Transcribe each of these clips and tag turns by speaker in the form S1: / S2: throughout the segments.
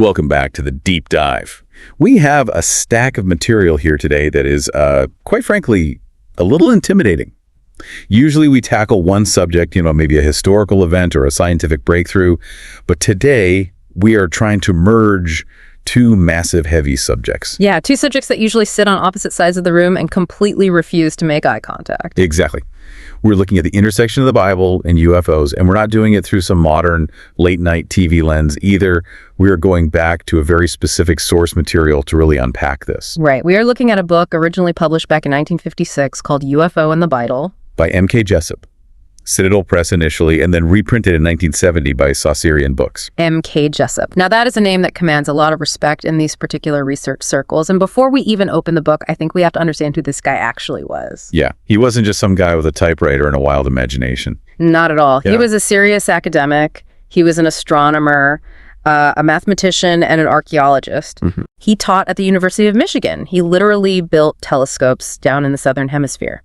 S1: Welcome back to the Deep Dive. We have a stack of material here today that is, quite frankly, a little intimidating. Usually we tackle one subject, maybe a historical event or a scientific breakthrough, but today we are trying to merge two massive, heavy subjects.
S2: Yeah, two subjects that usually sit on opposite sides of the room and completely refuse to make eye contact.
S1: Exactly. We're looking at the intersection of the Bible and UFOs, and we're not doing it through some modern late-night TV lens either. We are going back to a very specific source material to really unpack this.
S2: Right. We are looking at a book originally published back in 1956 called UFO and the Bible.
S1: By M.K. Jessup. Citadel Press initially, and then reprinted in 1970 by Saussurian Books.
S2: M.K. Jessup. Now, that is a name that commands a lot of respect in these particular research circles. And before we even open the book, I think we have to understand who this guy actually was.
S1: Yeah, he wasn't just some guy with a typewriter and a wild imagination.
S2: Not at all.
S1: Yeah.
S2: He was a serious academic. He was an astronomer, a mathematician, and an archaeologist.
S1: Mm-hmm.
S2: He taught at the University of Michigan. He literally built telescopes down in the Southern Hemisphere.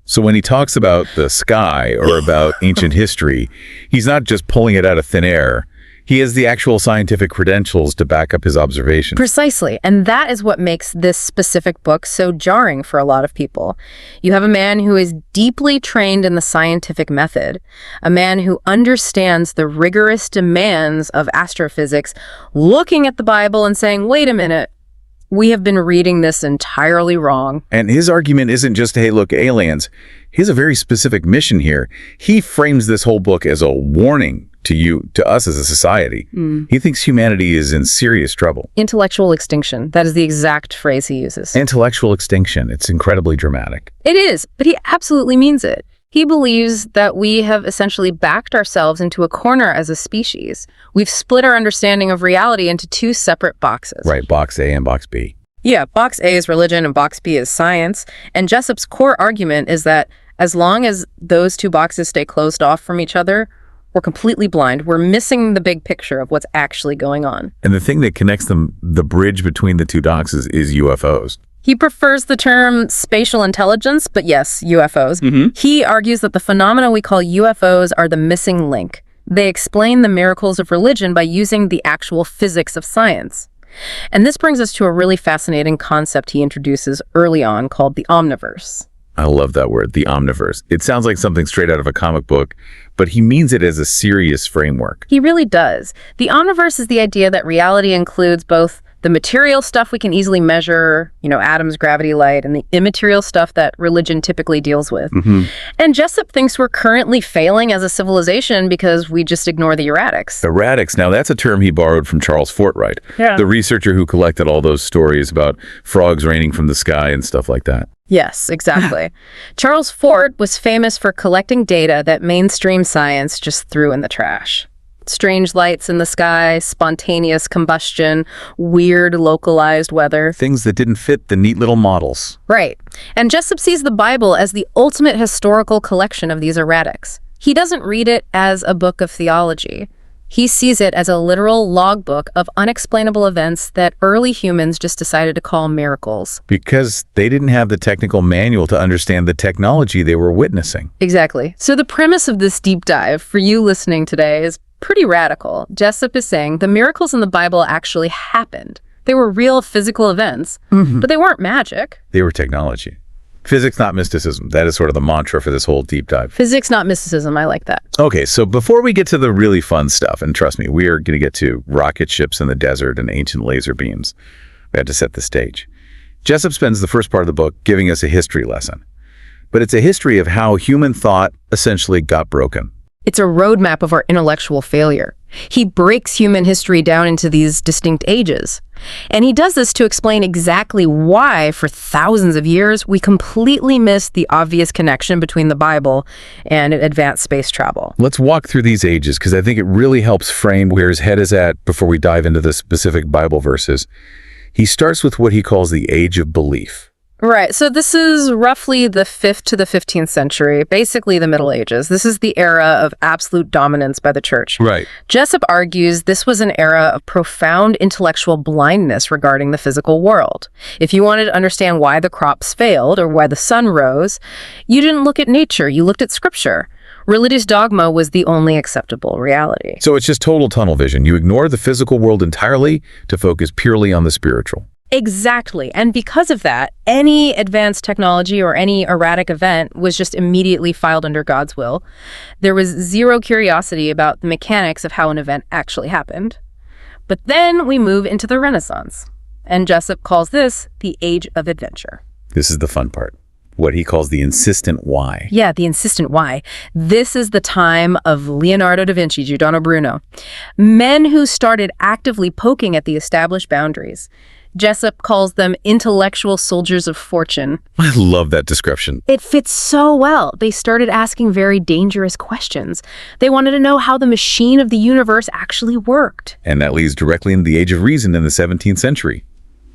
S1: So when he talks about the sky or about ancient history, he's not just pulling it out of thin air. He has the actual scientific credentials to back up his observations.
S2: Precisely. And that is what makes this specific book so jarring for a lot of people. You have a man who is deeply trained in the scientific method, a man who understands the rigorous demands of astrophysics, looking at the Bible and saying, wait a minute, we have been reading this entirely wrong.
S1: And his argument isn't just, hey, look, aliens. He has a very specific mission here. He frames this whole book as a warning to us as a society. He thinks humanity is in serious trouble.
S2: Intellectual extinction. That is the exact phrase he uses.
S1: Intellectual extinction. It's incredibly dramatic.
S2: It is, but he absolutely means it. He believes that we have essentially backed ourselves into a corner as a species. We've split our understanding of reality into two separate boxes.
S1: Right, box A and box B.
S2: Yeah, box A is religion and box B is science. And Jessup's core argument is that as long as those two boxes stay closed off from each other, we're completely blind. We're missing the big picture of what's actually going on.
S1: And the thing that connects them, the bridge between the two boxes, is UFOs.
S2: He prefers the term spatial intelligence, but yes, UFOs. He argues that the phenomena we call UFOs are the missing link. They explain the miracles of religion by using the actual physics of science. And this brings us to a really fascinating concept he introduces early on called the omniverse.
S1: I love that word, the omniverse. It sounds like something straight out of a comic book, but he means it as a serious framework.
S2: He really does. The omniverse is the idea that reality includes both the material stuff we can easily measure, atoms, gravity, light, and the immaterial stuff that religion typically deals with. And Jessup thinks we're currently failing as a civilization because we just ignore the erratics.
S1: Erratics. Now, that's a term he borrowed from Charles Fortright, the researcher who collected all those stories about frogs raining from the sky and stuff like that.
S2: Yes, exactly. Charles Fort was famous for collecting data that mainstream science just threw in the trash. Strange lights in the sky, spontaneous combustion, weird localized weather.
S1: Things that didn't fit the neat little models.
S2: Right. And Jessup sees the Bible as the ultimate historical collection of these erratics. He doesn't read it as a book of theology. He sees it as a literal logbook of unexplainable events that early humans just decided to call miracles.
S1: Because they didn't have the technical manual to understand the technology they were witnessing.
S2: Exactly. So the premise of this deep dive for you listening today is pretty radical. Jessup is saying the miracles in the Bible actually happened. They were real physical events, but they weren't magic.
S1: They were technology. Physics, not mysticism. That is sort of the mantra for this whole deep dive.
S2: Physics, not mysticism. I like that.
S1: Okay, so before we get to the really fun stuff, and trust me, we are going to get to rocket ships in the desert and ancient laser beams. We have to set the stage. Jessup spends the first part of the book giving us a history lesson. But it's a history of how human thought essentially got broken.
S2: It's a roadmap of our intellectual failure. He breaks human history down into these distinct ages. And he does this to explain exactly why, for thousands of years, we completely missed the obvious connection between the Bible and advanced space travel.
S1: Let's walk through these ages, because I think it really helps frame where his head is at before we dive into the specific Bible verses. He starts with what he calls the Age of Belief.
S2: Right. So this is roughly the 5th to the 15th century, basically the Middle Ages. This is the era of absolute dominance by the church.
S1: Right.
S2: Jessup argues this was an era of profound intellectual blindness regarding the physical world. If you wanted to understand why the crops failed or why the sun rose, you didn't look at nature, you looked at scripture. Religious dogma was the only acceptable reality.
S1: So it's just total tunnel vision. You ignore the physical world entirely to focus purely on the spiritual.
S2: Exactly. And because of that, any advanced technology or any erratic event was just immediately filed under God's will. There was zero curiosity about the mechanics of how an event actually happened. But then we move into the Renaissance, and Jessup calls this the Age of Adventure.
S1: This is the fun part. What he calls the insistent why.
S2: Yeah, the insistent why. This is the time of Leonardo da Vinci, Giordano Bruno, men who started actively poking at the established boundaries. Jessup calls them intellectual soldiers of fortune.
S1: I love that description.
S2: It fits so well. They started asking very dangerous questions. They wanted to know how the machine of the universe actually worked.
S1: And that leads directly into the Age of Reason in the 17th century.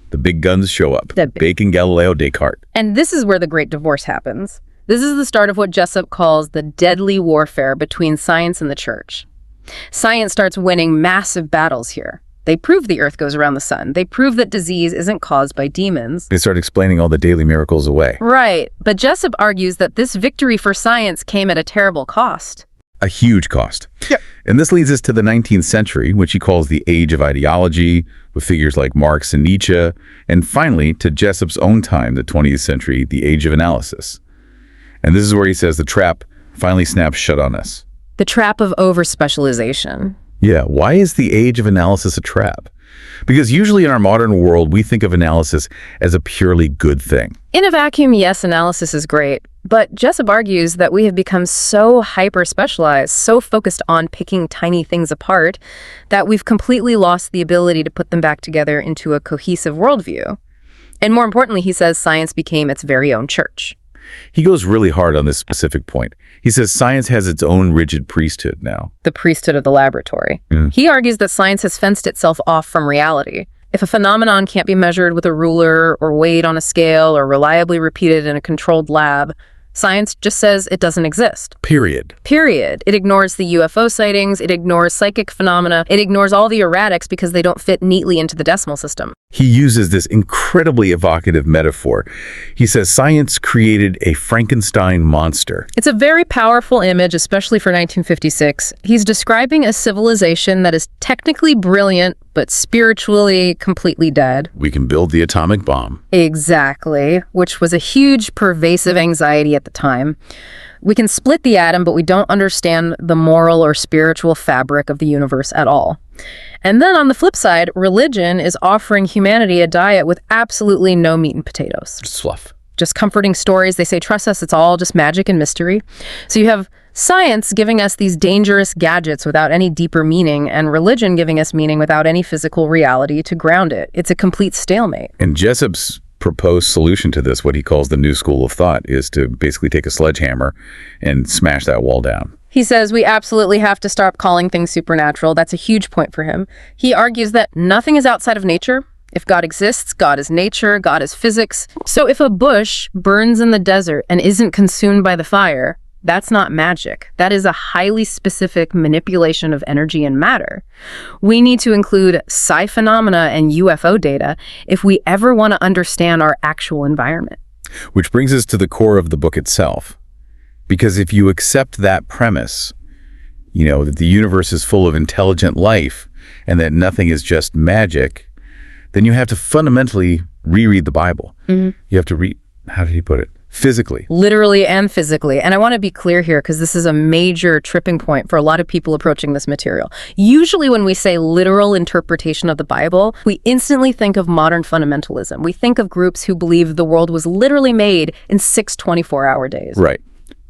S1: The big guns show up. Bacon, Galileo, Descartes.
S2: And this is where the great divorce happens. This is the start of what Jessup calls the deadly warfare between science and the church. Science starts winning massive battles here. They prove the Earth goes around the sun. They prove that disease isn't caused by demons.
S1: They start explaining all the daily miracles away.
S2: Right. But Jessup argues that this victory for science came at a terrible cost.
S1: A huge cost.
S2: Yep.
S1: And this leads us to the 19th century, which he calls the Age of Ideology, with figures like Marx and Nietzsche, and finally, to Jessup's own time, the 20th century, the Age of Analysis. And this is where he says the trap finally snaps shut on us.
S2: The trap of over-specialization.
S1: Yeah, why is the Age of Analysis a trap? Because usually in our modern world, we think of analysis as a purely good thing.
S2: In a vacuum, yes, analysis is great. But Jessup argues that we have become so hyper-specialized, so focused on picking tiny things apart, that we've completely lost the ability to put them back together into a cohesive worldview. And more importantly, he says science became its very own church.
S1: He goes really hard on this specific point. He says science has its own rigid priesthood now.
S2: The priesthood of the laboratory. He argues that science has fenced itself off from reality. If a phenomenon can't be measured with a ruler or weighed on a scale or reliably repeated in a controlled lab, science just says it doesn't exist.
S1: Period.
S2: Period. It ignores the UFO sightings, it ignores psychic phenomena, it ignores all the erratics because they don't fit neatly into the decimal system.
S1: He uses this incredibly evocative metaphor. He says science created a Frankenstein monster.
S2: It's a very powerful image, especially for 1956. He's describing a civilization that is technically brilliant, but spiritually completely dead.
S1: We can build the atomic bomb.
S2: Exactly, which was a huge, pervasive anxiety at the time. We can split the atom, but we don't understand the moral or spiritual fabric of the universe at all. And then on the flip side, religion is offering humanity a diet with absolutely no meat and potatoes.
S1: Just fluff.
S2: Just comforting stories. They say, trust us, it's all just magic and mystery. So you have science giving us these dangerous gadgets without any deeper meaning, and religion giving us meaning without any physical reality to ground it. It's a complete stalemate.
S1: And Jessup's proposed solution to this, what he calls the new school of thought, is to basically take a sledgehammer and smash that wall down.
S2: He says we absolutely have to stop calling things supernatural. That's a huge point for him. He argues that nothing is outside of nature. If God exists, God is nature, God is physics. So if a bush burns in the desert and isn't consumed by the fire, that's not magic. That is a highly specific manipulation of energy and matter. We need to include psi phenomena and UFO data if we ever want to understand our actual environment.
S1: Which brings us to the core of the book itself. Because if you accept that premise, that the universe is full of intelligent life and that nothing is just magic, then you have to fundamentally reread the Bible. You have to read, how did he put it? Physically.
S2: Literally and physically. And I want to be clear here because this is a major tripping point for a lot of people approaching this material. Usually when we say literal interpretation of the Bible, we instantly think of modern fundamentalism. We think of groups who believe the world was literally made in 6 24-hour days.
S1: Right.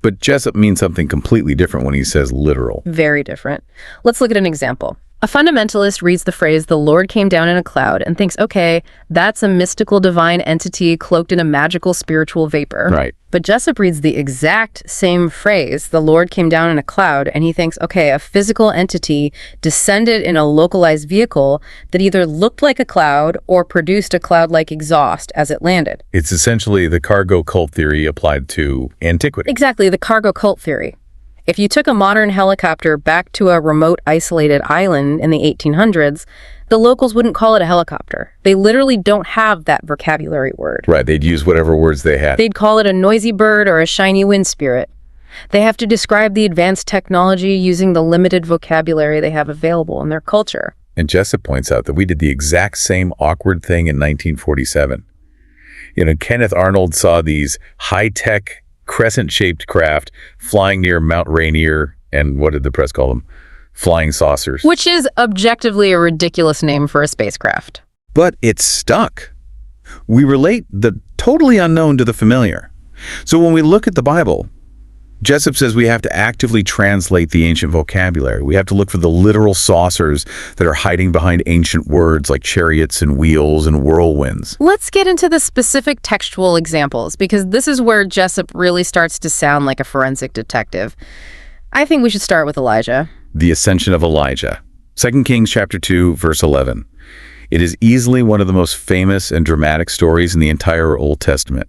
S1: But Jessup means something completely different when he says literal.
S2: Very different. Let's look at an example. A fundamentalist reads the phrase, the Lord came down in a cloud, and thinks, okay, that's a mystical divine entity cloaked in a magical spiritual vapor.
S1: Right.
S2: But Jessup reads the exact same phrase, the Lord came down in a cloud, and he thinks, okay, a physical entity descended in a localized vehicle that either looked like a cloud or produced a cloud-like exhaust as it landed.
S1: It's essentially the cargo cult theory applied to antiquity.
S2: Exactly, the cargo cult theory. If you took a modern helicopter back to a remote, isolated island in the 1800s, the locals wouldn't call it a helicopter. They literally don't have that vocabulary word.
S1: Right, they'd use whatever words they had.
S2: They'd call it a noisy bird or a shiny wind spirit. They have to describe the advanced technology using the limited vocabulary they have available in their culture.
S1: And Jessup points out that we did the exact same awkward thing in 1947. Kenneth Arnold saw these high-tech, crescent-shaped craft flying near Mount Rainier, and what did the press call them? Flying saucers.
S2: Which is objectively a ridiculous name for a spacecraft.
S1: But it's stuck. We relate the totally unknown to the familiar. So when we look at the Bible, Jessup says we have to actively translate the ancient vocabulary. We have to look for the literal saucers that are hiding behind ancient words like chariots and wheels and whirlwinds.
S2: Let's get into the specific textual examples, because this is where Jessup really starts to sound like a forensic detective. I think we should start with Elijah.
S1: The ascension of Elijah. 2 Kings chapter 2, verse 11. It is easily one of the most famous and dramatic stories in the entire Old Testament.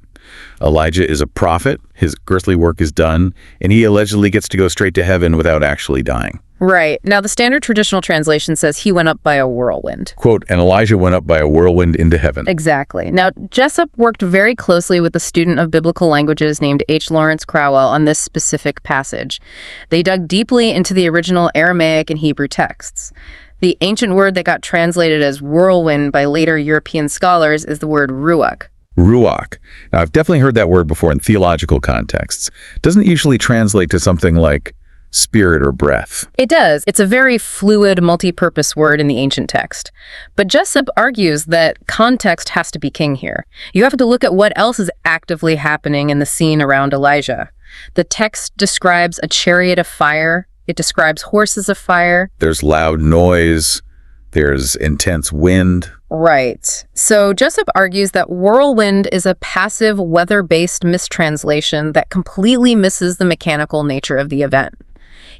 S1: Elijah is a prophet, his earthly work is done, and he allegedly gets to go straight to heaven without actually dying.
S2: Right. Now, the standard traditional translation says he went up by a whirlwind.
S1: Quote, and Elijah went up by a whirlwind into heaven.
S2: Exactly. Now, Jessup worked very closely with a student of biblical languages named H. Lawrence Crowell on this specific passage. They dug deeply into the original Aramaic and Hebrew texts. The ancient word that got translated as whirlwind by later European scholars is the word ruach.
S1: Ruach. Now, I've definitely heard that word before in theological contexts. It doesn't usually translate to something like spirit or breath.
S2: It does. It's a very fluid, multi-purpose word in the ancient text. But Jessup argues that context has to be king here. You have to look at what else is actively happening in the scene around Elijah. The text describes a chariot of fire. It describes horses of fire.
S1: There's loud noise. There's intense wind.
S2: Right. So Jessup argues that whirlwind is a passive, weather-based mistranslation that completely misses the mechanical nature of the event.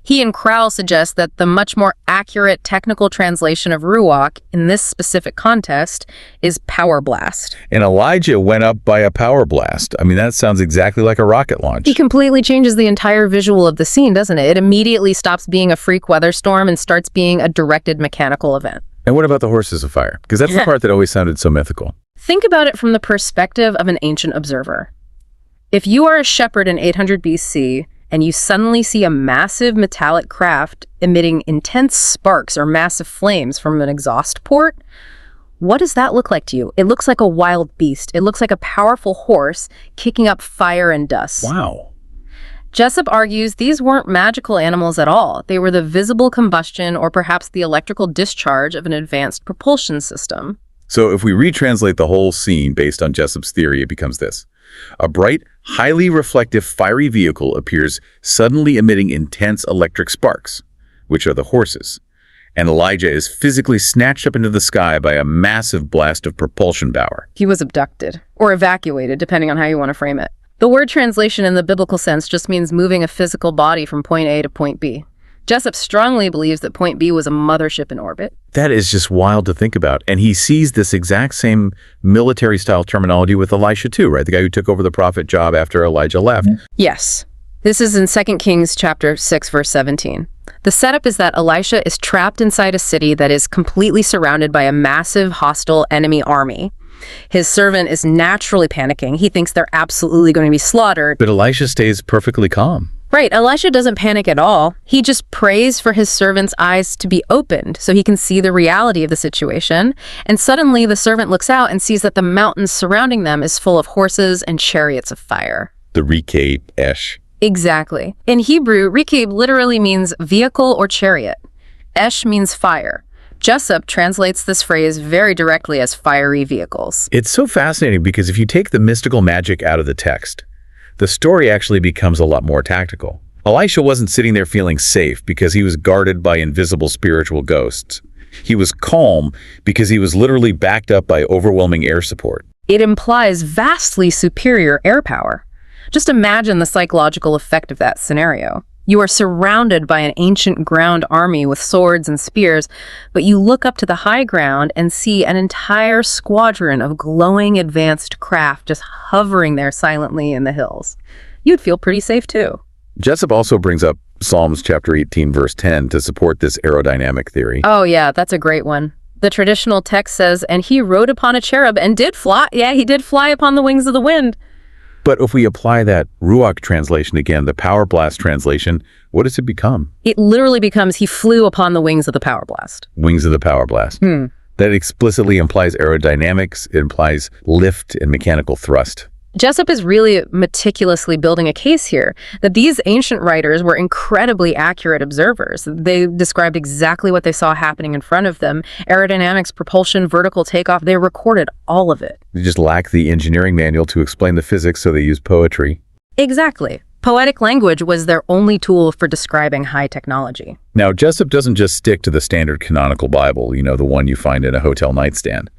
S2: He and Crowell suggest that the much more accurate technical translation of ruach in this specific context is power blast.
S1: And Elijah went up by a power blast. I mean, that sounds exactly like a rocket launch.
S2: He completely changes the entire visual of the scene, doesn't it? It immediately stops being a freak weather storm and starts being a directed mechanical event.
S1: And what about the horses of fire? Because that's the part that always sounded so mythical.
S2: Think about it from the perspective of an ancient observer. If you are a shepherd in 800 BC and you suddenly see a massive metallic craft emitting intense sparks or massive flames from an exhaust port, what does that look like to you? It looks like a wild beast. It looks like a powerful horse kicking up fire and dust.
S1: Wow.
S2: Jessup argues these weren't magical animals at all. They were the visible combustion or perhaps the electrical discharge of an advanced propulsion system.
S1: So if we retranslate the whole scene based on Jessup's theory, it becomes this. A bright, highly reflective, fiery vehicle appears, suddenly emitting intense electric sparks, which are the horses. And Elijah is physically snatched up into the sky by a massive blast of propulsion power.
S2: He was abducted, or evacuated, depending on how you want to frame it. The word translation in the biblical sense just means moving a physical body from point A to point B. Jessup strongly believes that point B was a mothership in orbit.
S1: That is just wild to think about. And he sees this exact same military-style terminology with Elisha too, right? The guy who took over the prophet job after Elijah left.
S2: Yes. This is in 2 Kings chapter 6, verse 17. The setup is that Elisha is trapped inside a city that is completely surrounded by a massive hostile enemy army. His servant is naturally panicking. He thinks they're absolutely going to be slaughtered.
S1: But Elisha stays perfectly calm.
S2: Right, Elisha doesn't panic at all. He just prays for his servant's eyes to be opened so he can see the reality of the situation. And suddenly the servant looks out and sees that the mountains surrounding them is full of horses and chariots of fire.
S1: The Rekab Esh.
S2: Exactly. In Hebrew, Rekab literally means vehicle or chariot. Esh means fire. Jessup translates this phrase very directly as fiery vehicles.
S1: It's so fascinating because if you take the mystical magic out of the text, the story actually becomes a lot more tactical. Elisha wasn't sitting there feeling safe because he was guarded by invisible spiritual ghosts. He was calm because he was literally backed up by overwhelming air support.
S2: It implies vastly superior air power. Just imagine the psychological effect of that scenario. You are surrounded by an ancient ground army with swords and spears, but you look up to the high ground and see an entire squadron of glowing advanced craft just hovering there silently in the hills. You'd feel pretty safe too.
S1: Jessup also brings up Psalms chapter 18, verse 10 to support this aerodynamic theory.
S2: Oh yeah, that's a great one. The traditional text says, and he rode upon a cherub and did fly. Yeah, he did fly upon the wings of the wind.
S1: But if we apply that Ruach translation again, the power blast translation, what does it become?
S2: It literally becomes he flew upon the wings of the power blast.
S1: Wings of the power blast. That explicitly implies aerodynamics, it implies lift and mechanical thrust.
S2: Jessup is really meticulously building a case here that these ancient writers were incredibly accurate observers. They described exactly what they saw happening in front of them. Aerodynamics, propulsion, vertical takeoff, they recorded all of it.
S1: They just lack the engineering manual to explain the physics, so they use poetry.
S2: Exactly. Poetic language was their only tool for describing high technology.
S1: Now, Jessup doesn't just stick to the standard canonical Bible, you know, the one you find in a hotel nightstand.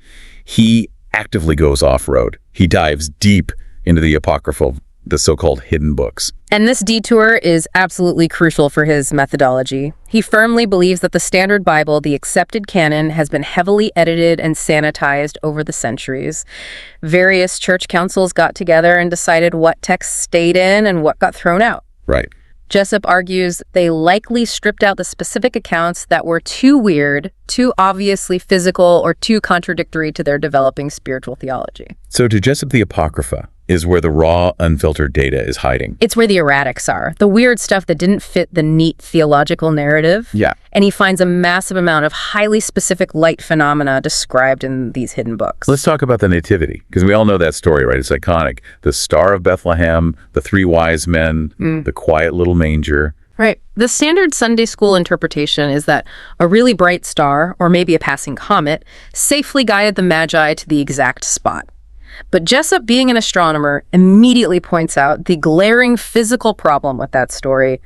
S1: He actively goes off-road. He dives deep into the apocryphal, the so-called hidden books.
S2: And this detour is absolutely crucial for his methodology. He firmly believes that the standard Bible, the accepted canon, has been heavily edited and sanitized over the centuries. Various church councils got together and decided what texts stayed in and what got thrown out.
S1: Right.
S2: Jessup argues they likely stripped out the specific accounts that were too weird, too obviously physical, or too contradictory to their developing spiritual theology.
S1: So to Jessup, the Apocrypha is where the raw, unfiltered data is hiding.
S2: It's where the erratics are, the weird stuff that didn't fit the neat theological narrative.
S1: Yeah.
S2: And he finds a massive amount of highly specific light phenomena described in these hidden books.
S1: Let's talk about the Nativity, because we all know that story, right? It's iconic. The Star of Bethlehem, the three wise men, the quiet little manger.
S2: Right. The standard Sunday school interpretation is that a really bright star, or maybe a passing comet, safely guided the Magi to the exact spot. But Jessup, being an astronomer, immediately points out the glaring physical problem with that story.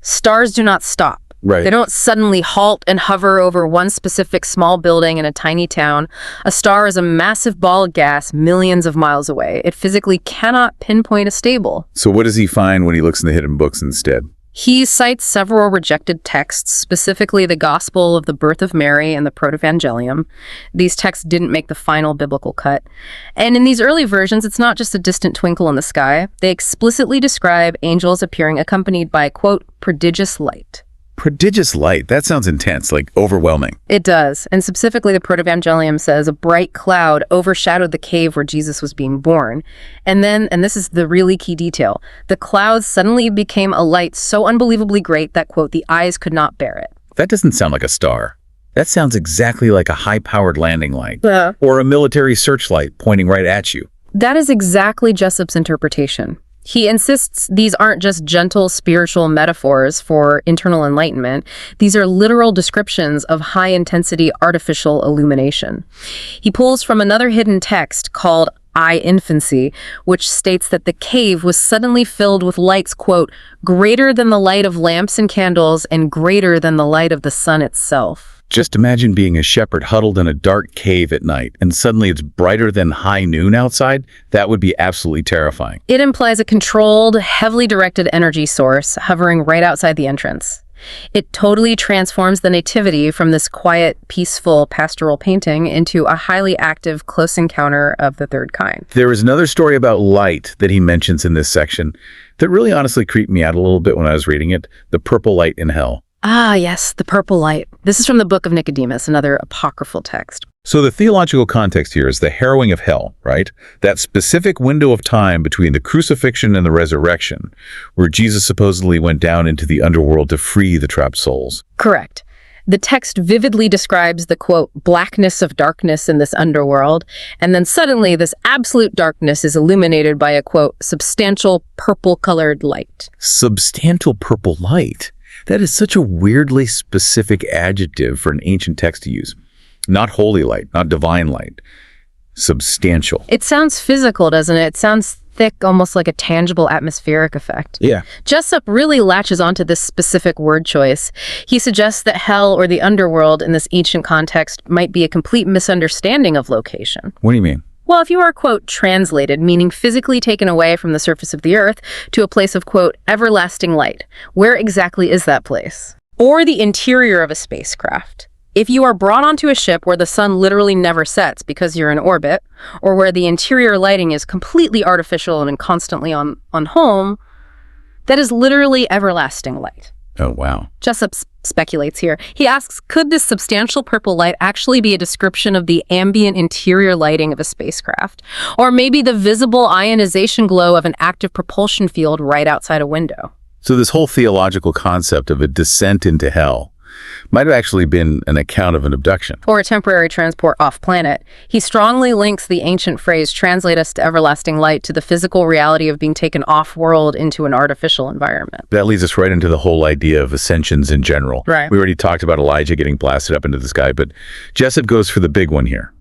S2: Stars do not stop.
S1: Right.
S2: They don't suddenly halt and hover over one specific small building in a tiny town. A star is a massive ball of gas millions of miles away. It physically cannot pinpoint a stable.
S1: So what does he find when he looks in the hidden books instead?
S2: He cites several rejected texts, specifically the Gospel of the Birth of Mary and the Protevangelium. These texts didn't make the final biblical cut. And in these early versions, it's not just a distant twinkle in the sky. They explicitly describe angels appearing accompanied by, quote, prodigious light.
S1: Prodigious light. That sounds intense, like overwhelming.
S2: It does. And specifically, the Protevangelium says a bright cloud overshadowed the cave where Jesus was being born. And then, and this is the really key detail, the cloud suddenly became a light so unbelievably great that, quote, the eyes could not bear it.
S1: That doesn't sound like a star. That sounds exactly like a high-powered landing light.
S2: Yeah.
S1: Or a military searchlight pointing right at you.
S2: That is exactly Jessup's interpretation. He insists these aren't just gentle spiritual metaphors for internal enlightenment. These are literal descriptions of high-intensity artificial illumination. He pulls from another hidden text called I Infancy, which states that the cave was suddenly filled with lights, quote, greater than the light of lamps and candles and greater than the light of the sun itself.
S1: Just imagine being a shepherd huddled in a dark cave at night, and suddenly it's brighter than high noon outside. That would be absolutely terrifying.
S2: It implies a controlled, heavily directed energy source hovering right outside the entrance. It totally transforms the Nativity from this quiet, peaceful, pastoral painting into a highly active, close encounter of the third kind.
S1: There is another story about light that he mentions in this section that really honestly creeped me out a little bit when I was reading it, the purple light in hell.
S2: Ah, yes, the purple light. This is from the Book of Nicodemus, another apocryphal text.
S1: So the theological context here is the harrowing of hell, right? That specific window of time between the crucifixion and the resurrection, where Jesus supposedly went down into the underworld to free the trapped souls.
S2: Correct. The text vividly describes the, quote, blackness of darkness in this underworld, and then suddenly this absolute darkness is illuminated by a, quote, substantial purple-colored light.
S1: Substantial purple light? That is such a weirdly specific adjective for an ancient text to use. Not holy light, not divine light. Substantial.
S2: It sounds physical, doesn't it? It sounds thick, almost like a tangible atmospheric effect.
S1: Yeah.
S2: Jessup really latches onto this specific word choice. He suggests that hell or the underworld in this ancient context might be a complete misunderstanding of location.
S1: What do you mean?
S2: Well, if you are, quote, translated, meaning physically taken away from the surface of the earth to a place of, quote, everlasting light, where exactly is that place? Or the interior of a spacecraft. If you are brought onto a ship where the sun literally never sets because you're in orbit, or where the interior lighting is completely artificial and constantly on home, that is literally everlasting light.
S1: Oh, wow.
S2: Jessup speculates here. He asks, could this substantial purple light actually be a description of the ambient interior lighting of a spacecraft? Or maybe the visible ionization glow of an active propulsion field right outside a window?
S1: So this whole theological concept of a descent into hell might have actually been an account of an abduction.
S2: Or a temporary transport off-planet. He strongly links the ancient phrase, translate us to everlasting light, to the physical reality of being taken off-world into an artificial environment.
S1: That leads us right into the whole idea of ascensions in general.
S2: Right.
S1: We already talked about Elijah getting blasted up into the sky, but Jessup goes for the big one here.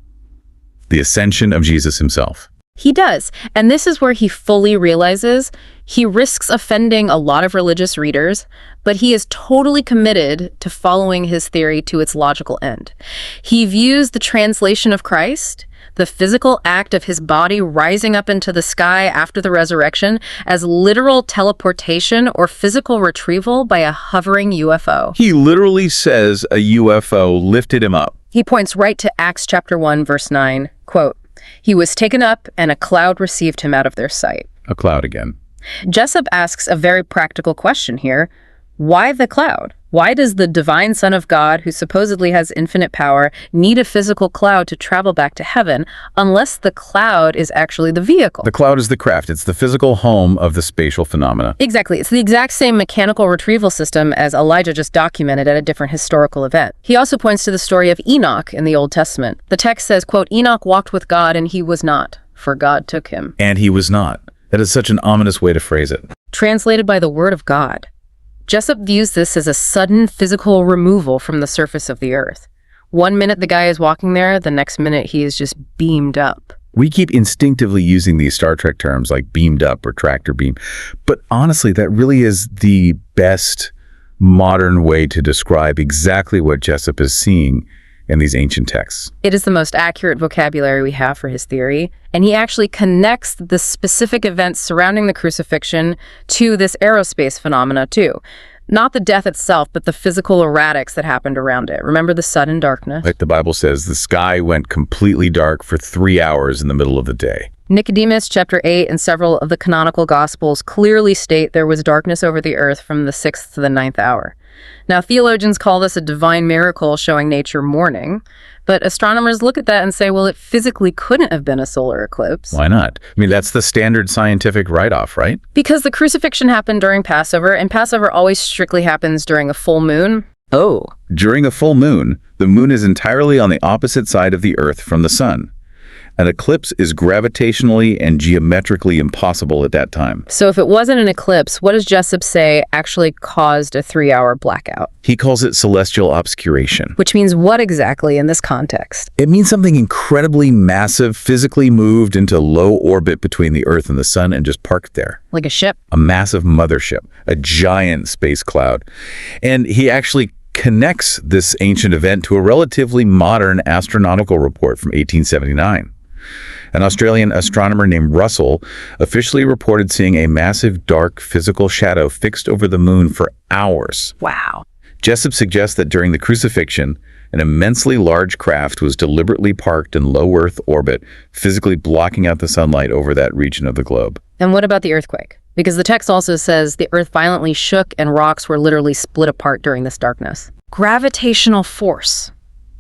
S1: The ascension of Jesus himself.
S2: He does, and this is where he fully realizes he risks offending a lot of religious readers, but he is totally committed to following his theory to its logical end. He views the translation of Christ, the physical act of his body rising up into the sky after the resurrection, as literal teleportation or physical retrieval by a hovering UFO.
S1: He literally says a UFO lifted him up.
S2: He points right to Acts chapter 1, verse 9, quote, "He was taken up, and a cloud received him out of their sight."
S1: A cloud again.
S2: Jessup asks a very practical question here. Why the cloud? Why does the divine Son of God, who supposedly has infinite power, need a physical cloud to travel back to heaven, unless the cloud is actually the vehicle?
S1: The cloud is the craft. It's the physical home of the spatial phenomena.
S2: Exactly. It's the exact same mechanical retrieval system as Elijah just documented at a different historical event. He also points to the story of Enoch in the Old Testament. The text says, quote, "Enoch walked with God, and he was not, for God took him."
S1: And he was not. That is such an ominous way to phrase it.
S2: Translated by the word of God. Jessup views this as a sudden physical removal from the surface of the earth. One minute the guy is walking there, the next minute he is just beamed up.
S1: We keep instinctively using these Star Trek terms like beamed up or tractor beam, but honestly, that really is the best modern way to describe exactly what Jessup is seeing in these ancient texts.
S2: It is the most accurate vocabulary we have for his theory, and he actually connects the specific events surrounding the crucifixion to this aerospace phenomena too. Not the death itself, but the physical erratics that happened around it. Remember the sudden darkness?
S1: Like the Bible says, the sky went completely dark for 3 hours in the middle of the day.
S2: Nicodemus chapter 8 and several of the canonical gospels clearly state there was darkness over the earth from the 6th to the 9th hour. Now, theologians call this a divine miracle showing nature mourning, but astronomers look at that and say, well, it physically couldn't have been a solar eclipse.
S1: Why not? I mean, that's the standard scientific write-off, right?
S2: Because the crucifixion happened during Passover, and Passover always strictly happens during a full moon. Oh.
S1: During a full moon, the moon is entirely on the opposite side of the earth from the sun. An eclipse is gravitationally and geometrically impossible at that time.
S2: So if it wasn't an eclipse, what does Jessup say actually caused a 3-hour blackout?
S1: He calls it celestial obscuration.
S2: Which means what exactly in this context?
S1: It means something incredibly massive physically moved into low orbit between the Earth and the sun and just parked there.
S2: Like a ship?
S1: A massive mothership, a giant space cloud. And he actually connects this ancient event to a relatively modern astronomical report from 1879. An Australian astronomer named Russell officially reported seeing a massive dark physical shadow fixed over the moon for hours.
S2: Wow.
S1: Jessup suggests that during the crucifixion, an immensely large craft was deliberately parked in low Earth orbit, physically blocking out the sunlight over that region of the globe.
S2: And what about the earthquake? Because the text also says the earth violently shook and rocks were literally split apart during this darkness. Gravitational force.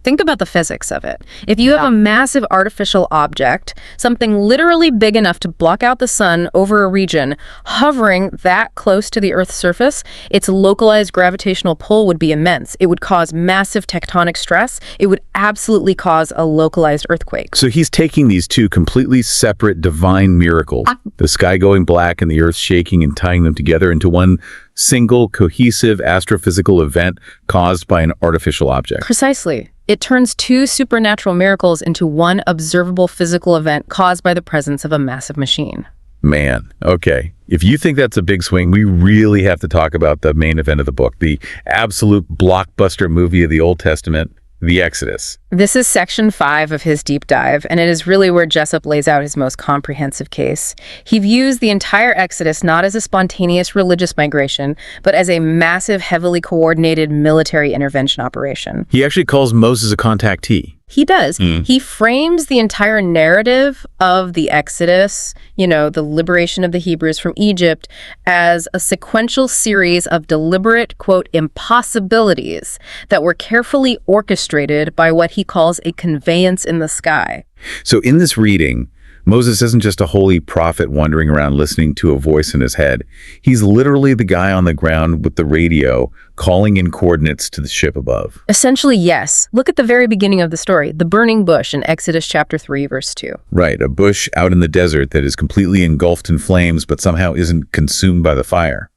S2: Think about the physics of it. If you have a massive artificial object, something literally big enough to block out the sun over a region, hovering that close to the Earth's surface, its localized gravitational pull would be immense. It would cause massive tectonic stress. It would absolutely cause a localized earthquake.
S1: So he's taking these two completely separate divine miracles, the sky going black and the Earth shaking, and tying them together into one single cohesive astrophysical event caused by an artificial object.
S2: Precisely. It turns two supernatural miracles into one observable physical event caused by the presence of a massive machine.
S1: Man, okay. If you think that's a big swing, we really have to talk about the main event of the book, the absolute blockbuster movie of the Old Testament, the Exodus.
S2: This is section 5 of his deep dive, and it is really where Jessup lays out his most comprehensive case. He views the entire Exodus not as a spontaneous religious migration, but as a massive, heavily coordinated military intervention operation.
S1: He actually calls Moses a contactee.
S2: He does. He frames the entire narrative of the Exodus, the liberation of the Hebrews from Egypt, as a sequential series of deliberate, quote, impossibilities that were carefully orchestrated by what he calls a conveyance in the sky.
S1: So in this reading, Moses isn't just a holy prophet wandering around listening to a voice in his head. He's literally the guy on the ground with the radio calling in coordinates to the ship above.
S2: Essentially, yes. Look at the very beginning of the story, the burning bush in Exodus chapter 3, verse 2.
S1: Right, a bush out in the desert that is completely engulfed in flames but somehow isn't consumed by the fire.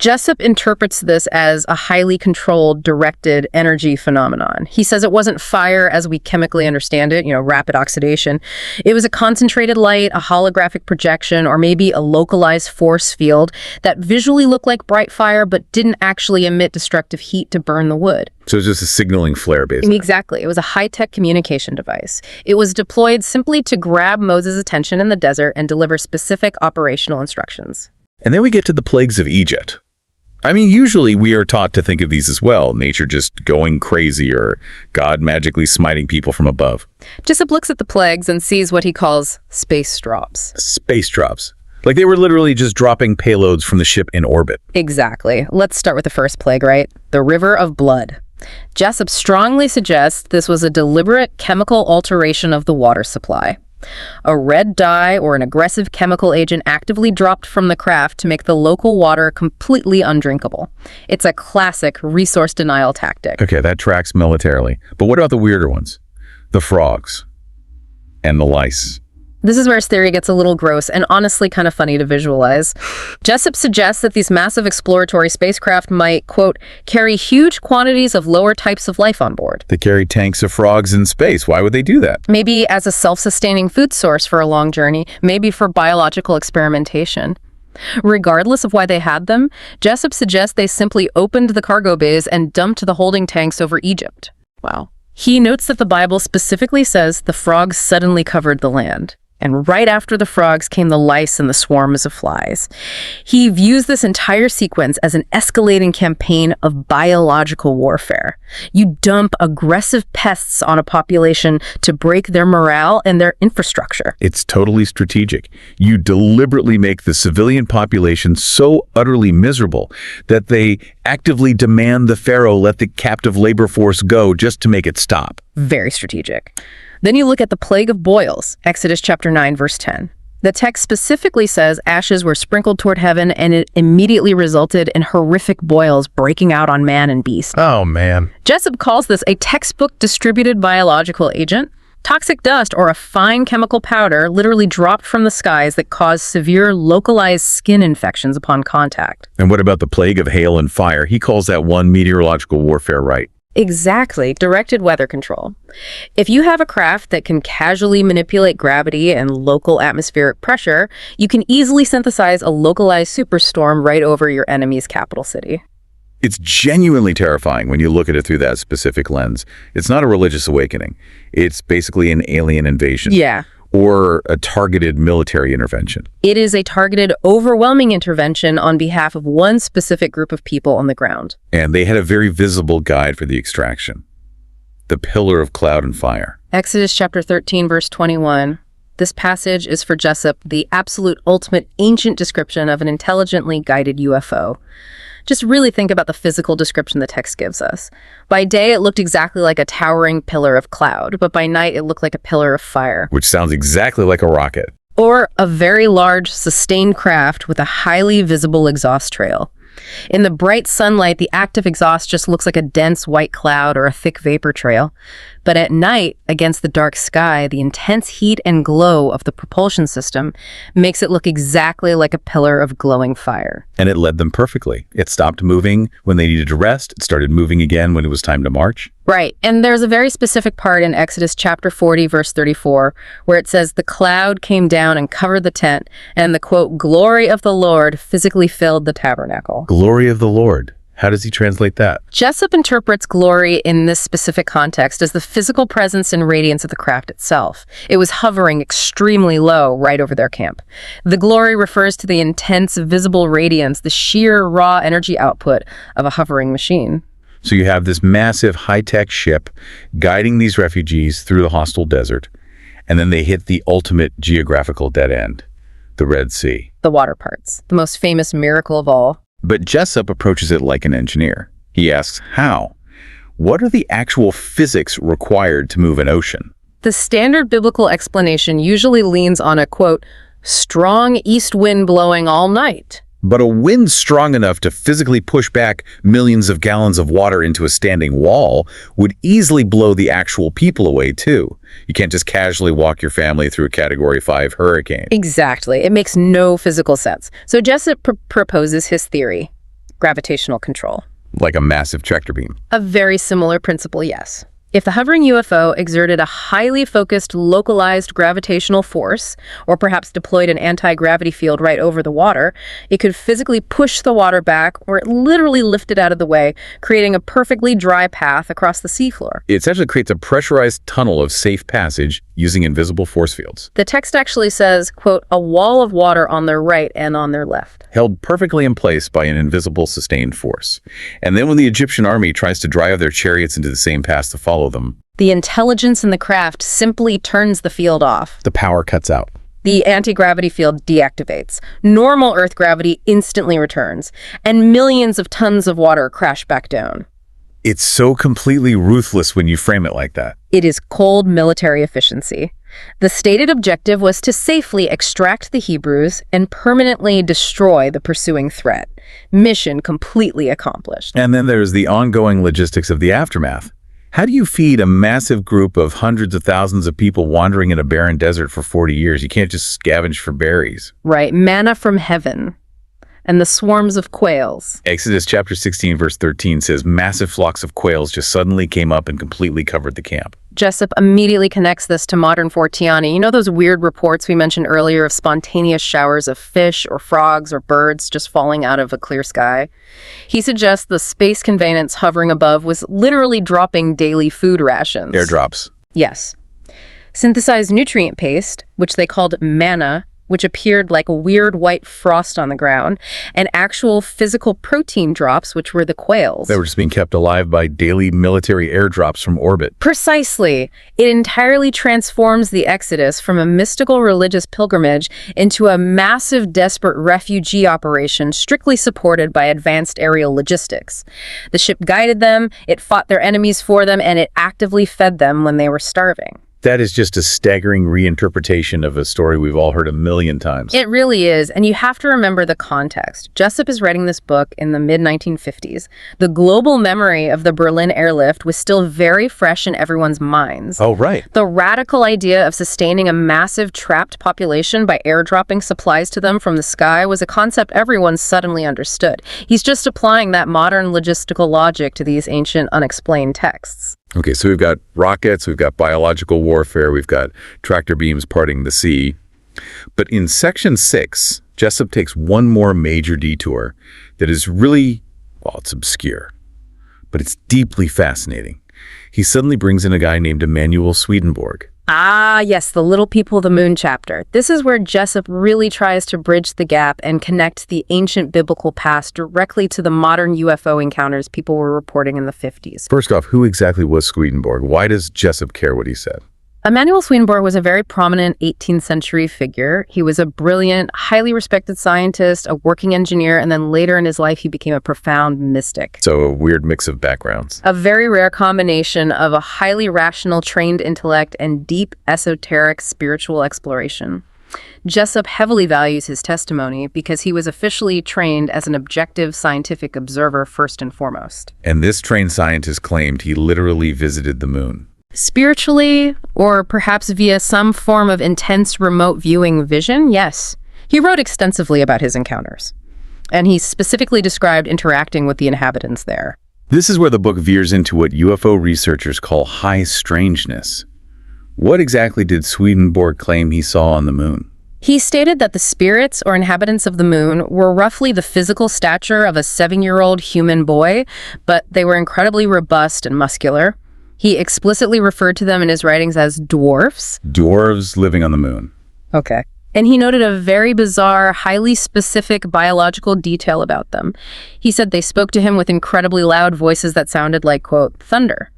S2: Jessup interprets this as a highly controlled, directed energy phenomenon. He says it wasn't fire as we chemically understand it, rapid oxidation. It was a concentrated light, a holographic projection, or maybe a localized force field that visually looked like bright fire but didn't actually emit destructive heat to burn the wood.
S1: So it's just a signaling flare, basically.
S2: Exactly. It was a high-tech communication device. It was deployed simply to grab Moses' attention in the desert and deliver specific operational instructions.
S1: And then we get to the plagues of Egypt. I mean, usually we are taught to think of these as well, nature just going crazy or God magically smiting people from above.
S2: Jessup looks at the plagues and sees what he calls space drops.
S1: Space drops. Like they were literally just dropping payloads from the ship in orbit.
S2: Exactly. Let's start with the first plague, right? The river of blood. Jessup strongly suggests this was a deliberate chemical alteration of the water supply. A red dye or an aggressive chemical agent actively dropped from the craft to make the local water completely undrinkable. It's a classic resource denial tactic.
S1: Okay, that tracks militarily. But what about the weirder ones? The frogs and the lice.
S2: This is where his theory gets a little gross and honestly kind of funny to visualize. Jessup suggests that these massive exploratory spacecraft might, quote, carry huge quantities of lower types of life on board.
S1: They carry tanks of frogs in space. Why would they do that?
S2: Maybe as a self-sustaining food source for a long journey, maybe for biological experimentation. Regardless of why they had them, Jessup suggests they simply opened the cargo bays and dumped the holding tanks over Egypt. Wow. He notes that the Bible specifically says the frogs suddenly covered the land. And right after the frogs came the lice and the swarms of flies. He views this entire sequence as an escalating campaign of biological warfare. You dump aggressive pests on a population to break their morale and their infrastructure.
S1: It's totally strategic. You deliberately make the civilian population so utterly miserable that they actively demand the pharaoh let the captive labor force go just to make it stop.
S2: Very strategic. Then you look at the plague of boils, Exodus chapter 9, verse 10. The text specifically says ashes were sprinkled toward heaven, and it immediately resulted in horrific boils breaking out on man and beast.
S1: Oh, man.
S2: Jessup calls this a textbook distributed biological agent. Toxic dust or a fine chemical powder literally dropped from the skies that caused severe localized skin infections upon contact.
S1: And what about the plague of hail and fire? He calls that one meteorological warfare, right?
S2: Exactly. Directed weather control. If you have a craft that can casually manipulate gravity and local atmospheric pressure, you can easily synthesize a localized superstorm right over your enemy's capital city.
S1: It's genuinely terrifying when you look at it through that specific lens. It's not a religious awakening. It's basically an alien invasion.
S2: Yeah.
S1: Or a targeted military intervention.
S2: It is a targeted, overwhelming intervention on behalf of one specific group of people on the ground.
S1: And they had a very visible guide for the extraction. The pillar of cloud and fire.
S2: Exodus chapter 13, verse 21. This passage is for Jessup the absolute ultimate ancient description of an intelligently guided UFO. Just really think about the physical description the text gives us. By day, it looked exactly like a towering pillar of cloud, but by night, it looked like a pillar of fire.
S1: Which sounds exactly like a rocket.
S2: Or a very large, sustained craft with a highly visible exhaust trail. In the bright sunlight, the active exhaust just looks like a dense white cloud or a thick vapor trail. But at night, against the dark sky, the intense heat and glow of the propulsion system makes it look exactly like a pillar of glowing fire.
S1: And it led them perfectly. It stopped moving when they needed to rest. It started moving again when it was time to march.
S2: Right. And there's a very specific part in Exodus chapter 40, verse 34, where it says, the cloud came down and covered the tent, and the, quote, glory of the Lord physically filled the tabernacle.
S1: Glory of the Lord. How does he translate that?
S2: Jessup interprets glory in this specific context as the physical presence and radiance of the craft itself. It was hovering extremely low right over their camp. The glory refers to the intense visible radiance, the sheer raw energy output of a hovering machine.
S1: So you have this massive high-tech ship guiding these refugees through the hostile desert, and then they hit the ultimate geographical dead end, the Red Sea.
S2: The water parts, the most famous miracle of all.
S1: But Jessup approaches it like an engineer. He asks, how? What are the actual physics required to move an ocean?
S2: The standard biblical explanation usually leans on a, quote, strong east wind blowing all night.
S1: But a wind strong enough to physically push back millions of gallons of water into a standing wall would easily blow the actual people away, too. You can't just casually walk your family through a Category 5 hurricane.
S2: Exactly. It makes no physical sense. So Jessup proposes his theory, gravitational control.
S1: Like a massive tractor beam.
S2: A very similar principle, yes. If the hovering UFO exerted a highly focused, localized gravitational force, or perhaps deployed an anti-gravity field right over the water, it could physically push the water back, or it literally lift it out of the way, creating a perfectly dry path across the seafloor.
S1: It essentially creates a pressurized tunnel of safe passage using invisible force fields.
S2: The text actually says, quote, a wall of water on their right and on their left.
S1: Held perfectly in place by an invisible sustained force. And then when the Egyptian army tries to drive their chariots into the same path to follow them,
S2: the intelligence in the craft simply turns the field off.
S1: the power cuts out.
S2: The anti-gravity field deactivates. Normal Earth gravity instantly returns, and millions of tons of water crash back down.
S1: It's so completely ruthless when you frame it like that.
S2: It is cold military efficiency. The stated objective was to safely extract the Hebrews and permanently destroy the pursuing threat. Mission completely accomplished.
S1: And then there's the ongoing logistics of the aftermath. How do you feed a massive group of hundreds of thousands of people wandering in a barren desert for 40 years? You can't just scavenge for berries.
S2: Right, manna from heaven. And the swarms of quails.
S1: Exodus chapter 16, verse 13 says, massive flocks of quails just suddenly came up and completely covered the camp.
S2: Jessup immediately connects this to modern Forteani. You know those weird reports we mentioned earlier of spontaneous showers of fish or frogs or birds just falling out of a clear sky? He suggests the space conveyance hovering above was literally dropping daily food rations.
S1: Airdrops.
S2: Yes. Synthesized nutrient paste, which they called manna, which appeared like a weird white frost on the ground, and actual physical protein drops, which were the quails.
S1: They were just being kept alive by daily military airdrops from orbit.
S2: Precisely. It entirely transforms the Exodus from a mystical religious pilgrimage into a massive, desperate refugee operation strictly supported by advanced aerial logistics. The ship guided them, it fought their enemies for them, and it actively fed them when they were starving.
S1: That is just a staggering reinterpretation of a story we've all heard a million times.
S2: It really is, and you have to remember the context. Jessup is writing this book in the mid-1950s. The global memory of the Berlin airlift was still very fresh in everyone's minds.
S1: Oh, right.
S2: The radical idea of sustaining a massive trapped population by airdropping supplies to them from the sky was a concept everyone suddenly understood. He's just applying that modern logistical logic to these ancient unexplained texts.
S1: Okay, so we've got rockets, we've got biological warfare, we've got tractor beams parting the sea. But in section 6, Jessup takes one more major detour that is really, well, it's obscure, but it's deeply fascinating. He suddenly brings in a guy named Emanuel Swedenborg.
S2: Ah, yes, the Little People of the Moon chapter. This is where Jessup really tries to bridge the gap and connect the ancient biblical past directly to the modern UFO encounters people were reporting in the 50s.
S1: First off, who exactly was Swedenborg? Why does Jessup care what he said?
S2: Emanuel Swedenborg was a very prominent 18th century figure. He was a brilliant, highly respected scientist, a working engineer, and then later in his life he became a profound mystic.
S1: So a weird mix of backgrounds.
S2: A very rare combination of a highly rational, trained intellect and deep, esoteric, spiritual exploration. Jessup heavily values his testimony because he was officially trained as an objective scientific observer first and foremost.
S1: And this trained scientist claimed he literally visited the moon.
S2: Spiritually, or perhaps via some form of intense remote viewing vision, yes. He wrote extensively about his encounters, and he specifically described interacting with the inhabitants there.
S1: This is where the book veers into what UFO researchers call high strangeness. What exactly did Swedenborg claim he saw on the moon?
S2: He stated that the spirits or inhabitants of the moon were roughly the physical stature of a 7-year-old human boy, but they were incredibly robust and muscular. He explicitly referred to them in his writings as dwarfs.
S1: Dwarves living on the moon.
S2: Okay. And he noted a very bizarre, highly specific biological detail about them. He said they spoke to him with incredibly loud voices that sounded like, quote, thunder.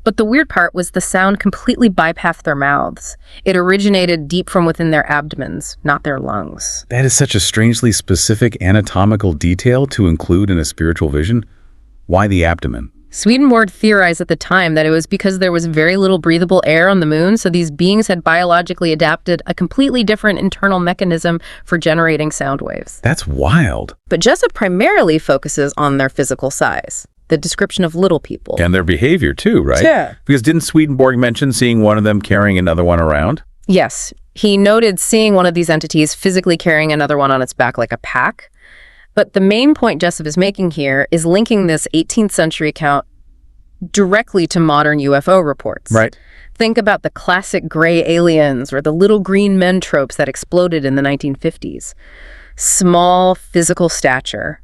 S2: But the weird part was the sound completely bypassed their mouths. It originated deep from within their abdomens, not their lungs.
S1: That is such a strangely specific anatomical detail to include in a spiritual vision. Why the abdomen?
S2: Swedenborg theorized at the time that it was because there was very little breathable air on the moon, so these beings had biologically adapted a completely different internal mechanism for generating sound waves.
S1: That's wild.
S2: But Jessup primarily focuses on their physical size, the description of little people.
S1: And their behavior too, right?
S2: Yeah.
S1: Because didn't Swedenborg mention seeing one of them carrying another one around?
S2: Yes. He noted seeing one of these entities physically carrying another one on its back like a pack. But the main point Jessup is making here is linking this 18th century account directly to modern UFO reports.
S1: Right.
S2: Think about the classic gray aliens or the little green men tropes that exploded in the 1950s. Small physical stature,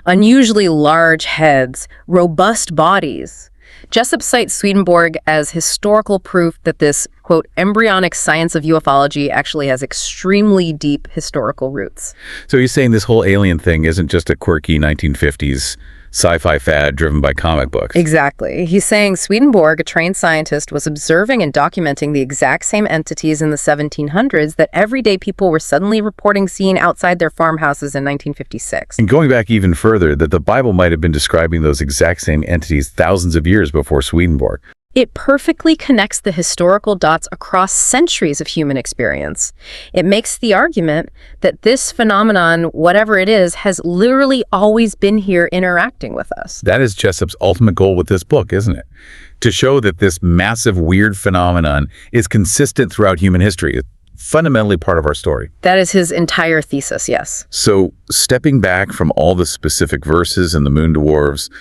S2: unusually large heads, robust bodies. Jessup cites Swedenborg as historical proof that this, quote, embryonic science of ufology actually has extremely deep historical roots.
S1: So he's saying this whole alien thing isn't just a quirky 1950s sci-fi fad driven by comic books.
S2: Exactly. He's saying Swedenborg, a trained scientist, was observing and documenting the exact same entities in the 1700s that everyday people were suddenly reporting seeing outside their farmhouses in 1956.
S1: And going back even further, that the Bible might have been describing those exact same entities thousands of years before Swedenborg.
S2: It perfectly connects the historical dots across centuries of human experience. It makes the argument that this phenomenon, whatever it is, has literally always been here interacting with us.
S1: That is Jessup's ultimate goal with this book, isn't it? To show that this massive weird phenomenon is consistent throughout human history. It's fundamentally part of our story.
S2: That is his entire thesis, yes.
S1: So, stepping back from all the specific verses and the moon dwarves,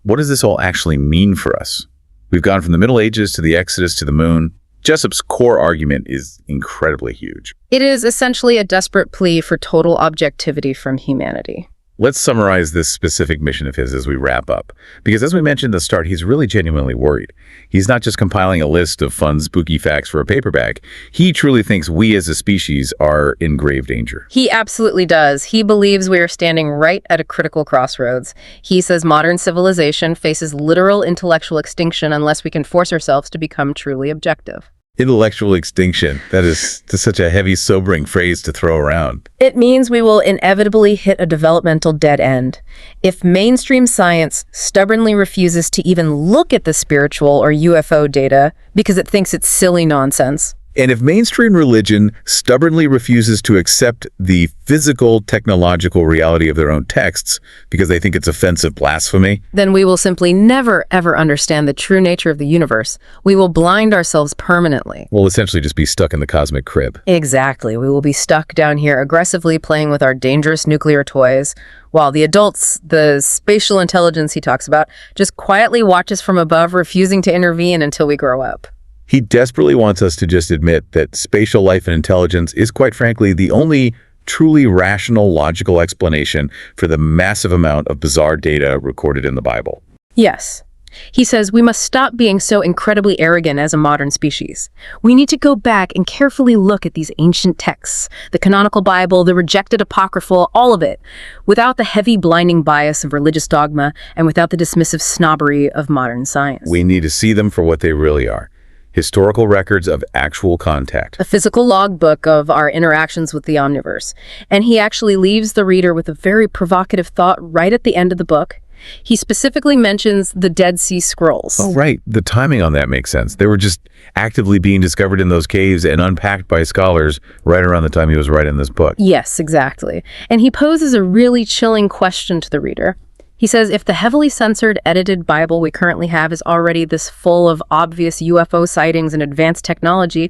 S1: what does this all actually mean for us? We've gone from the Middle Ages to the Exodus to the moon. Jessup's core argument is incredibly huge.
S2: It is essentially a desperate plea for total objectivity from humanity.
S1: Let's summarize this specific mission of his as we wrap up. Because as we mentioned at the start, he's really genuinely worried. He's not just compiling a list of fun, spooky facts for a paperback. He truly thinks we as a species are in grave danger.
S2: He absolutely does. He believes we are standing right at a critical crossroads. He says modern civilization faces literal intellectual extinction unless we can force ourselves to become truly objective.
S1: Intellectual extinction. That's such a heavy, sobering phrase to throw around.
S2: It means we will inevitably hit a developmental dead end. If mainstream science stubbornly refuses to even look at the spiritual or UFO data because it thinks it's silly nonsense.
S1: And if mainstream religion stubbornly refuses to accept the physical, technological reality of their own texts because they think it's offensive blasphemy,
S2: then we will simply never, ever understand the true nature of the universe. We will blind ourselves permanently.
S1: we'll essentially just be stuck in the cosmic crib.
S2: Exactly. We will be stuck down here aggressively playing with our dangerous nuclear toys, while the adults, the spatial intelligence he talks about, just quietly watch us from above, refusing to intervene until we grow up.
S1: He desperately wants us to just admit that spatial life and intelligence is, quite frankly, the only truly rational, logical explanation for the massive amount of bizarre data recorded in the Bible.
S2: Yes. He says we must stop being so incredibly arrogant as a modern species. We need to go back and carefully look at these ancient texts, the canonical Bible, the rejected apocryphal, all of it, without the heavy blinding bias of religious dogma and without the dismissive snobbery of modern science.
S1: We need to see them for what they really are. Historical records of actual contact.
S2: A physical logbook of our interactions with the omniverse. And he actually leaves the reader with a very provocative thought right at the end of the book. He specifically mentions the Dead Sea Scrolls.
S1: Oh, right. The timing on that makes sense. They were just actively being discovered in those caves and unpacked by scholars right around the time he was writing this book.
S2: Yes, exactly. And he poses a really chilling question to the reader. He says, if the heavily censored, edited Bible we currently have is already this full of obvious UFO sightings and advanced technology,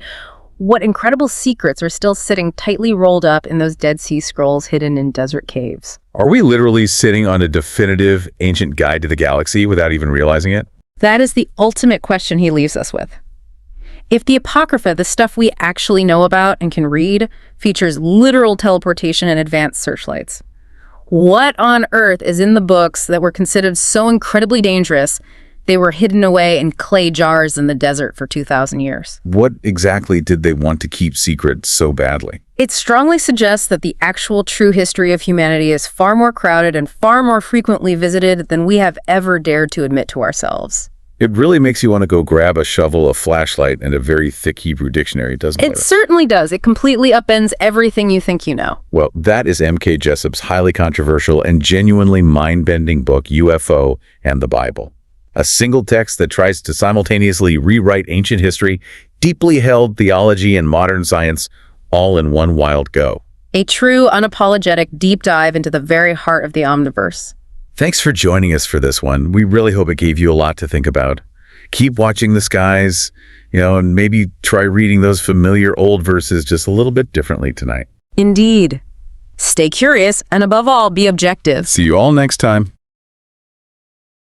S2: what incredible secrets are still sitting tightly rolled up in those Dead Sea Scrolls hidden in desert caves?
S1: Are we literally sitting on a definitive ancient guide to the galaxy without even realizing it?
S2: That is the ultimate question he leaves us with. If the Apocrypha, the stuff we actually know about and can read, features literal teleportation and advanced searchlights, what on earth is in the books that were considered so incredibly dangerous they were hidden away in clay jars in the desert for 2,000 years?
S1: What exactly did they want to keep secret so badly?
S2: It strongly suggests that the actual true history of humanity is far more crowded and far more frequently visited than we have ever dared to admit to ourselves.
S1: It really makes you want to go grab a shovel, a flashlight, and a very thick Hebrew dictionary, doesn't it?
S2: It certainly does. It completely upends everything you think you know.
S1: Well, that is M.K. Jessup's highly controversial and genuinely mind-bending book, UFO and the Bible. A single text that tries to simultaneously rewrite ancient history, deeply held theology, and modern science, all in one wild go.
S2: A true, unapologetic deep dive into the very heart of the omniverse.
S1: Thanks for joining us for this one. We really hope it gave you a lot to think about. Keep watching the skies, and maybe try reading those familiar old verses just a little bit differently tonight.
S2: Indeed. Stay curious, and above all, be objective.
S1: See you all next time.